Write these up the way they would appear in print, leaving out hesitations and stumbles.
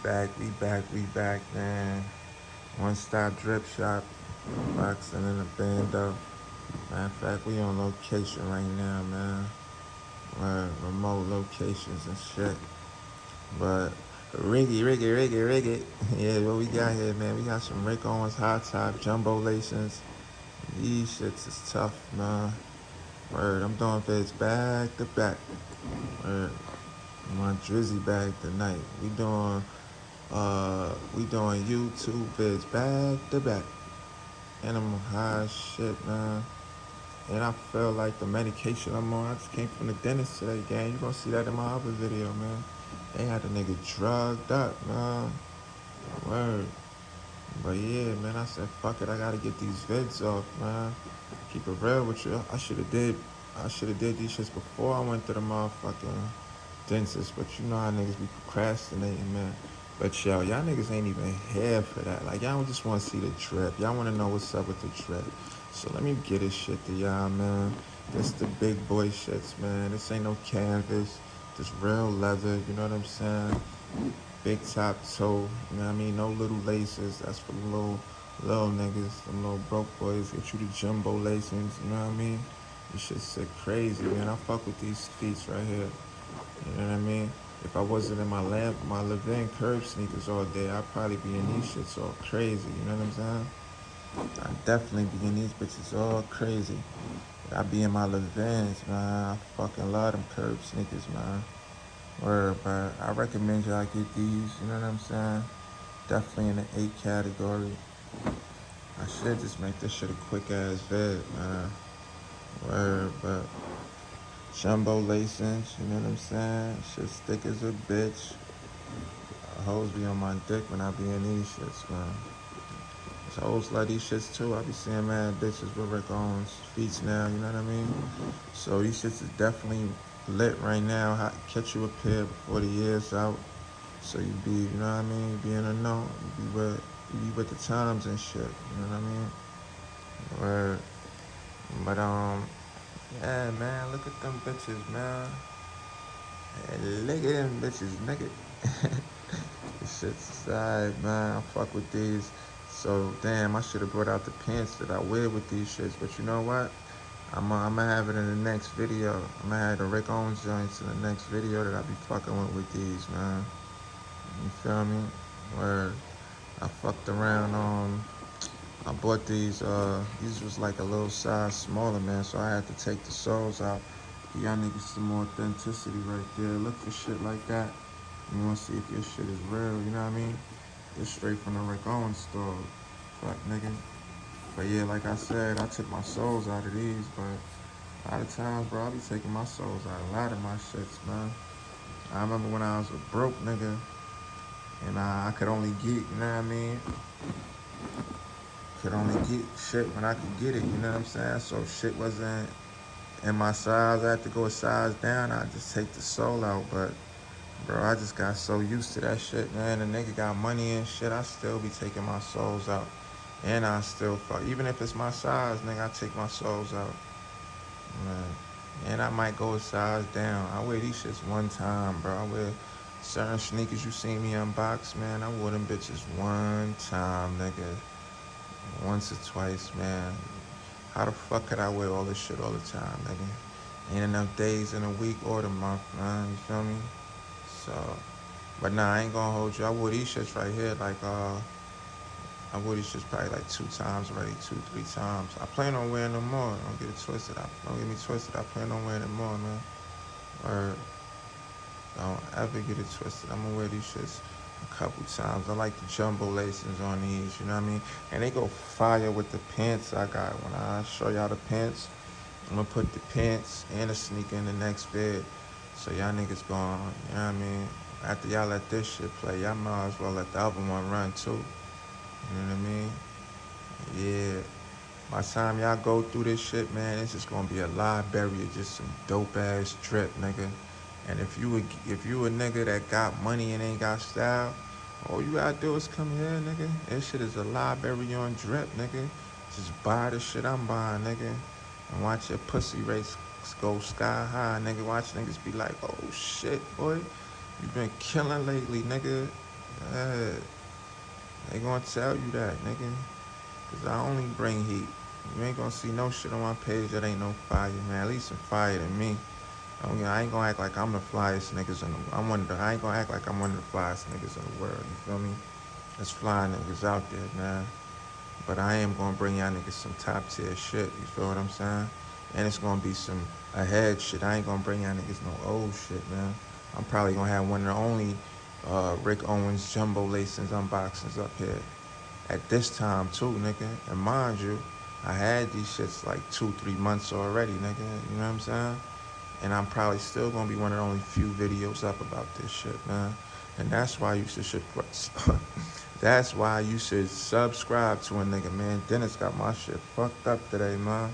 we back, man. One stop drip shop, boxing in a Bando. Matter of fact, we on location right now, man. Remote locations and shit. But Riggy. Yeah, what we got here, man? We got some Rick Owens hot top jumbo lacings. These shits is tough, man. Word, I'm doing vids back to back. Word, my drizzy bag tonight. We doing YouTube vids back to back. And I'm high as shit, man. And I feel like the medication I'm on, I just came from the dentist today, gang. You gonna see that in my other video, man. They had the nigga drugged up, man. Word. But yeah, man, I said, fuck it, I gotta get these vids off, man. Keep it real with you. I should have did these shits before I went to the motherfucking dentist, but you know how niggas be procrastinating, man. But y'all niggas ain't even here for that. Like, y'all just want to see the drip. Y'all want to know what's up with the drip. So let me get this shit to y'all, man. This the big boy shits, man. This ain't no canvas. This real leather, you know what I'm saying? Big top toe, you know what I mean? No little laces. That's for the little niggas, them little broke boys. Get you the jumbo lacings, you know what I mean? This shit sick crazy, man. I fuck with these feet right here. You know what I mean? If I wasn't in my Levin curve sneakers all day, I'd probably be in these shits all crazy. You know what I'm saying? I'd definitely be in these bitches all crazy. But I be in my Levins, man. I fucking love them curve sneakers, man. Word, but I recommend y'all get these. You know what I'm saying? Definitely in the 8 category. I should just make this shit a quick ass vid, man. Word, but jumbo lacings, you know what I'm saying? Shit thick as a bitch. Hoes be on my dick when I be in these shits, man. So hoes like these shits too. I be seeing mad bitches with Rick Owens feats now, you know what I mean? So these shits is definitely lit right now. Catch you a pair before the year's out. So you be, you know what I mean? You be in a know. You be with the times and shit. You know what I mean? Word. But yeah, man. Look at them bitches, man. Hey, look at them bitches, nigga. This shit's side, man. I fuck with these. So damn, I should have brought out the pants that I wear with these shits. But you know what? I'ma have it in the next video. I'ma have the Rick Owens joints in the next video that I be fucking with these, man. You feel me? Where I fucked around. I bought these. These was like a little size smaller, man. So I had to take the soles out. Give y'all niggas some more authenticity right there. Look for shit like that. You wanna see if your shit is real, you know what I mean? It's straight from the Rick Owens store. Fuck, nigga. But yeah, like I said, I took my soles out of these, but a lot of times, bro, I be taking my soles out of a lot of my shits, man. I remember when I was a broke nigga, and I could only get, you know what I mean? Could only get shit when I could get it, you know what I'm saying? So shit wasn't in my size. I had to go a size down. I just take the sole out, but bro, I just got so used to that shit, man. The nigga got money and shit. I still be taking my soles out. And I still fuck. Even if it's my size, nigga, I take my soles out. Man. And I might go a size down. I wear these shits one time, bro. I wear certain sneakers you see me unbox, man. I wore them bitches one time, nigga. Once or twice, man. How the fuck could I wear all this shit all the time, nigga? Ain't enough days in a week or the month, man. You feel me? So, but nah, I ain't gonna hold you. I wore these shits right here, like, I wore these shits probably like 2 times already, 2, 3 times. I plan on wearing them more. Don't get it twisted. Don't get me twisted. I plan on wearing them more, man. Or don't ever get it twisted. I'm gonna wear these shits a couple times. I like the jumbo lacings on these, you know what I mean? And they go fire with the pants I got. When I show y'all the pants, I'm gonna put the pants and the sneaker in the next vid. So y'all niggas going, you know what I mean? After y'all let this shit play, y'all might as well let the other one run too. You know what I mean? Yeah. By the time y'all go through this shit, man, it's just gonna be a library of just some dope ass drip, nigga. And if you a nigga that got money and ain't got style, all you gotta do is come here, nigga. This shit is a library on drip, nigga. Just buy the shit I'm buying, nigga. And watch your pussy rates go sky high, nigga. Watch niggas be like, oh shit, boy. You been killing lately, nigga. Yeah, they gonna tell you that, nigga. Cause I only bring heat. You ain't gonna see no shit on my page that ain't no fire, man. At least some fire than me. I ain't gonna act like I'm the flyest niggas in the. I ain't gonna act like I'm one of the flyest niggas in the world. You feel me? There's fly niggas out there, man. But I am gonna bring y'all niggas some top tier shit. You feel what I'm saying? And it's gonna be some ahead shit. I ain't gonna bring y'all niggas no old shit, man. I'm probably gonna have one of the only Rick Owens jumbo lacings unboxings up here at this time too, nigga. And mind you, I had these shits like 2-3 months already, nigga. You know what I'm saying? And I'm probably still gonna be one of the only few videos up about this shit, man. And that's why you should that's why you should subscribe to a nigga, man. Dennis got my shit fucked up today, man.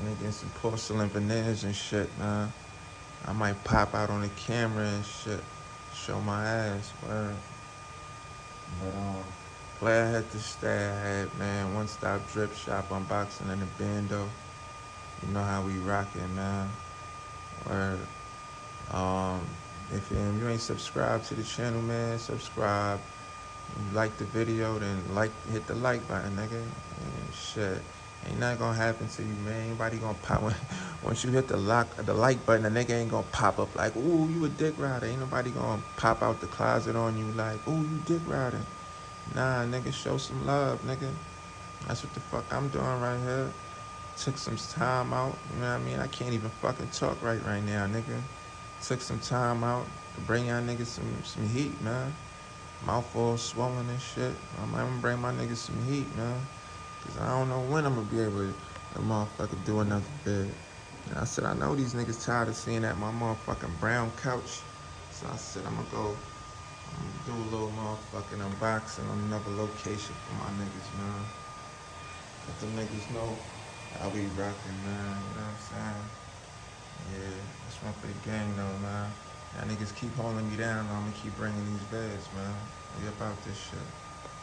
And getting some porcelain veneers and shit, man. I might pop out on the camera and shit, show my ass, word. But player had to stay ahead, man. One stop drip shop unboxing in the Bando. You know how we rockin', man. Word. Um, if you ain't subscribed to the channel, man, subscribe. You like the video, then hit the like button, nigga. And shit, ain't nothing gonna happen to you, man. Ain't nobody gonna pop once you hit the like button. The nigga ain't gonna pop up like, ooh, you a dick rider. Ain't nobody gonna pop out the closet on you like, ooh, you dick riding. Nah, nigga, show some love, nigga. That's what the fuck I'm doing right here. Took some time out, you know what I mean? I can't even fucking talk right now, nigga. Took some time out to bring y'all niggas some heat, man. Mouth all swollen and shit. I'm gonna bring my niggas some heat, man. Cause I don't know when I'm gonna be able to motherfucker do another vid. And I said, I know these niggas tired of seeing that my motherfucking brown couch. So I said, I'm gonna do a little motherfucking unboxing on another location for my niggas, man. Let the niggas know I'll be rocking, man. You know what I'm saying? Yeah, that's one for the gang, though, man. Y'all niggas keep holding me down. I'm gonna keep bringing these beds, man. We about this shit.